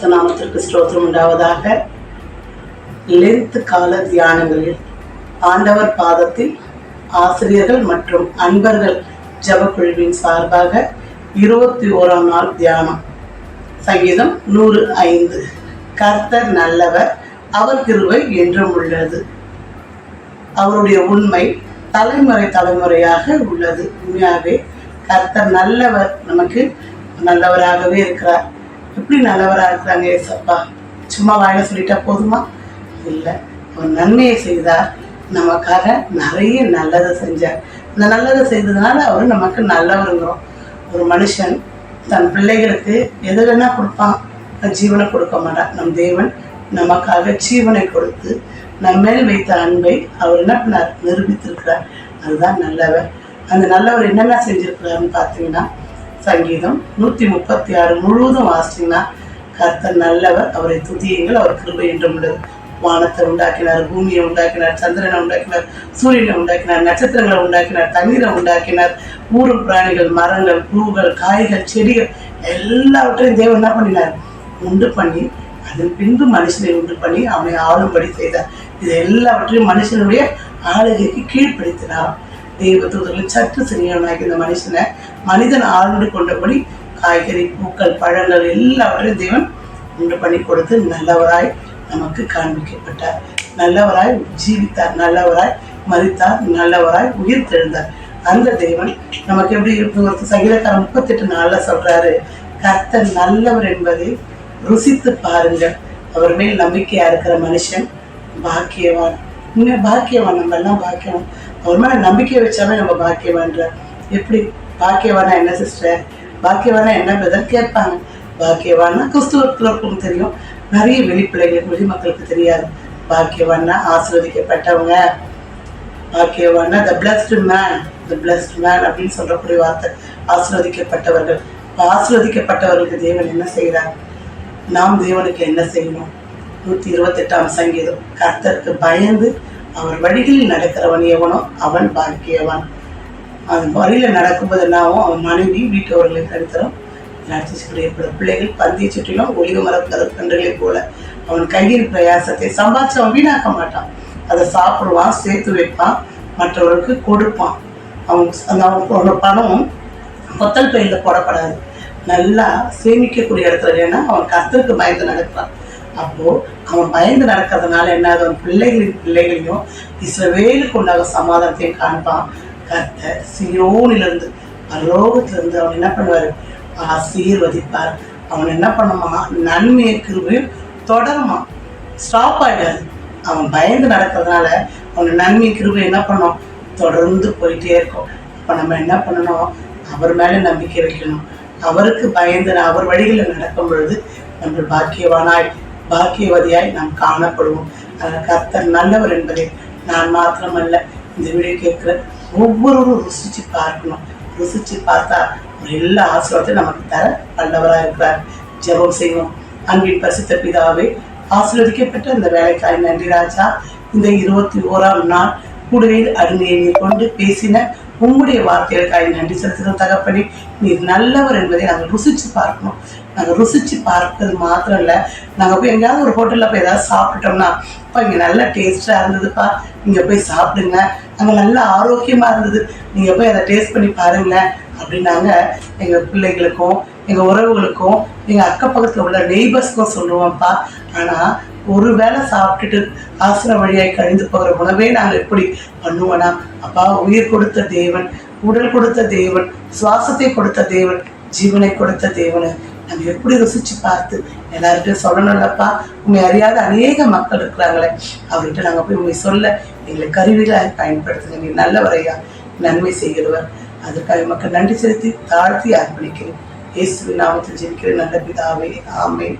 பரிசுத்த நாமத்திற்கு ஸ்தோத்திரம் உண்டாவதாக. லென்த் கால தியானங்களில் ஆண்டவர் பாதத்தில் ஆசிரியர்கள் மற்றும் அன்பர்கள் ஜபக்குழுவின் சார்பாக 21ஆம் நாள் தியானம். சங்கீதம் 105. கர்த்தர் நல்லவர், அவர் கிருபை என்றும் உள்ளது. அவருடைய உண்மை தலைமுறையாக உள்ளது. உண்மையாகவே கர்த்தர் நல்லவர், நமக்கு நல்லவராகவே இருக்கிறார். எப்படி நல்லவராக இருக்கிறாங்க ஏசப்பா? சும்மா வாயில சொல்லிட்டா போதுமா? இல்லை, அவர் நன்மையை செய்தார், நமக்காக நிறைய நல்லதை செஞ்சார். இந்த நல்லதை செய்ததுனால அவர் நமக்கு நல்லவருங்கிறோம். ஒரு மனுஷன் தன் பிள்ளைகளுக்கு எது வேணா கொடுப்பான், ஜீவனை கொடுக்க மாட்டான். நம் தேவன் நமக்காக ஜீவனை கொடுத்து நம் மேல் வைத்த அன்பை அவர் என்ன பண்ணார்? நிரூபித்திருக்கிறார். அதுதான் நல்லவர். அந்த நல்லவர் என்னென்ன செஞ்சிருக்கிறாருன்னு பார்த்தீங்கன்னா, சங்கீதம் 136 முழுவதும் வாசிங்கன்னா, கர்த்தர் நல்லவர், அவரை துதியுங்கள், அவர் கிருபை என்றும் உள்ளது. வானத்தை உண்டாக்கினார், பூமியை உண்டாக்கினார், சந்திரனை உண்டாக்கினார், சூரியனை உண்டாக்கினார், நட்சத்திரங்களை உண்டாக்கினார், தண்ணீரை உண்டாக்கினார், ஊரும் பிராணிகள், மரங்கள், பூவுகள், காய்கள், செடிகள் எல்லாவற்றையும் தேவன் என்ன பண்ணினார்? உண்டு பண்ணி அதன் பின்பு மனுஷனை உண்டு பண்ணி அவனை ஆளும்படி செய்தார். இது எல்லாவற்றையும் மனுஷனுடைய ஆளுகைக்கு கீழ்ப்படுத்தினார். தெய்வ தூதர்கள் சற்று சிறியவனாகி இந்த மனுஷனை மனிதன் ஆழ்ந்து கொண்டபடி காய்கறி, பூக்கள், பழங்கள் எல்லாவற்றையும் தேவன் உண்டு பண்ணி கொடுத்து நல்லவராய் நமக்கு காண்பிக்கப்பட்டார். நல்லவராய் ஜீவித்தார், நல்லவராய் மரித்தார், நல்லவராய் உயிர் தெழுந்தார். அந்த தேவன் நமக்கு எப்படி இருக்கு? சங்கீதக்காரன் 38:4 சொல்றாரு, கர்த்தர் நல்லவர் என்பதை ருசித்து பாருங்கள், அவர் மேல் நம்பிக்கையா இருக்கிற மனுஷன் பாக்கியவான். இன்னும் பாக்கியவான், நம்ம எல்லாம் பாக்கியவான். அவர் மேல நம்பிக்கை வச்சாவே நம்ம பாக்கியவான்ற. எப்படி பாக்கியவானா என்ன சிஸ்டர்? பாக்கியவானா என்ன பிரதர் கேட்பாங்க. பாக்கியவானா கிறிஸ்துவர்களுக்கும் தெரியும், நிறைய வெளிப்பிள்ளைகள் வெளிமக்களுக்கு தெரியாது. பாக்கியவானா ஆசீர்வதிக்கப்பட்டவங்க, பாக்கியவானா the blessed man அப்படின்னு சொல்றக்கூடிய வார்த்தை. ஆசீர்வதிக்கப்பட்டவர்கள். ஆசீர்வதிக்கப்பட்டவர்களுக்கு தேவன் என்ன செய்கிறார்? நாம் தேவனுக்கு என்ன செய்யணும்? 128ஆம் சங்கீதம். கர்த்தருக்கு பயந்து அவர் வழிகளில் நடக்கிறவன் எவனோ அவன் பாக்கியவான். அவன் வழியில நடக்கும்போது என்னாவும்? அவன் மனைவி வீட்டவர்களுக்கு அடுத்தரும் பிள்ளைகள் பந்தியை சுற்றிலும் ஒளிவு மரக்கன்றுகளை போல அவன் கையின் பிரயாசத்தை சம்பாதிச்சு அவன் வீணாக்க மாட்டான். அதை சாப்பிடுவான், சேர்த்து வைப்பான், மற்றவர்களுக்கு கொடுப்பான். அவனோட பணம் பொத்தல் பையில போடப்படாது, நல்லா சேமிக்கக்கூடிய இடத்துல. ஏன்னா அவன் கர்த்தருக்கு பயந்து நடக்கிறான். அப்போ அவன் பயந்து நடக்கிறதுனால என்ன? அவன் பிள்ளைகளையும் இஸ்ரவேலுக்கு உண்டாக சமாதானத்தையும் காண்பான். கர்த்தர் சீயோனிலிருந்து பரலோகத்திலிருந்து அவன் என்ன பண்ணுவாரு? ஆசீர்வதிப்பார். அவன் என்ன பண்ணுமா? நன்மையை கிருபையும் தொடருமா, ஸ்டாப் ஆயிடாது. அவன் பயந்து நடக்கிறதுனால அவன் நன்மை கிருபை என்ன பண்ணும்? தொடர்ந்து போயிட்டே இருக்கும். அப்ப நம்ம என்ன பண்ணணும்? அவர் மேல நம்பிக்கை வைக்கணும். அவருக்கு பயந்து அவர் வழிகளில் நடக்கும் பொழுது நம்ம பாக்கியவதியாய் நாம் காணப்படுவோம். கர்த்தர் நல்லவர் என்பதை நான் மாத்திரமல்ல, இந்த வீடியோ கேட்கிற ஒவ்வொருவரும் ருசிச்சு பார்க்கணும். ருசிச்சு பார்த்தா எல்லா ஆசீர்வாதத்தையும் நமக்கு தர வல்லவராக இருக்கிறார். ஜெபம் செய்வோம். அன்பின் பரிசுத்த பிதாவே, ஆசீர்வதிக்கப்பட்ட இந்த வேலைக்காய் நன்றி ராஜா. இந்த 21ஆம் நாள் கூடுகையில் அருமையை நீர் கொண்டு பேசின உங்களுடைய வார்த்தைகளுக்காக நன்றி செலுத்துகிறோம் தகப்பனே. நீர் நல்லவர் என்பதை நாங்கள் ருசிச்சு பார்க்கணும். நாங்கள் ருசிச்சு பார்க்கறது மாத்திரம் இல்லை, நாங்கள் போய் எங்கேயாவது ஒரு ஹோட்டலில் போய் ஏதாவது சாப்பிட்டோம்னா, இப்போ இங்கே நல்ல டேஸ்டாக இருந்ததுப்பா, நீங்கள் போய் சாப்பிடுங்க, அங்கே நல்ல ஆரோக்கியமாக இருந்தது, நீங்கள் போய் அதை டேஸ்ட் பண்ணி பாருங்களேன் அப்படின்னாங்க எங்கள் பிள்ளைகளுக்கும் எங்கள் உறவுகளுக்கும் எங்கள் அக்க பக்கத்தில் உள்ள நெய்பர்ஸ்க்கும் சொல்லுவோம்ப்பா. ஆனால் ஒரு வேளை சாப்பிட்டுட்டு ஆசிரம் வழியாய் கழிந்து போகிற உணவே நாங்கள் எப்படி பண்ணுவோனா? அப்பா, உயிர் கொடுத்த தேவன், உடல் கொடுத்த தேவன், சுவாசத்தை கொடுத்த தேவன், ஜீவனை கொடுத்த தேவனை நாங்கள் எப்படி ருசிச்சு பார்த்து எல்லார்கிட்டையும் சொல்லணும்லப்பா. உண்மை அறியாத அநேக மக்கள் இருக்கிறாங்களே, அவர்கிட்ட நாங்கள் போய் உண்மை சொல்ல எங்களை கருவிகளாக பயன்படுத்துங்க. நீ நல்லவரையா, நன்மை செய்கிறவர். அதற்காக மக்கள் நன்றி செலுத்தி தாழ்த்தி அர்ப்பணிக்கிறேன். இயேசுவின் நாமத்தில் ஜெபிக்கிறேன் நல்ல பிதாவே, ஆமென்.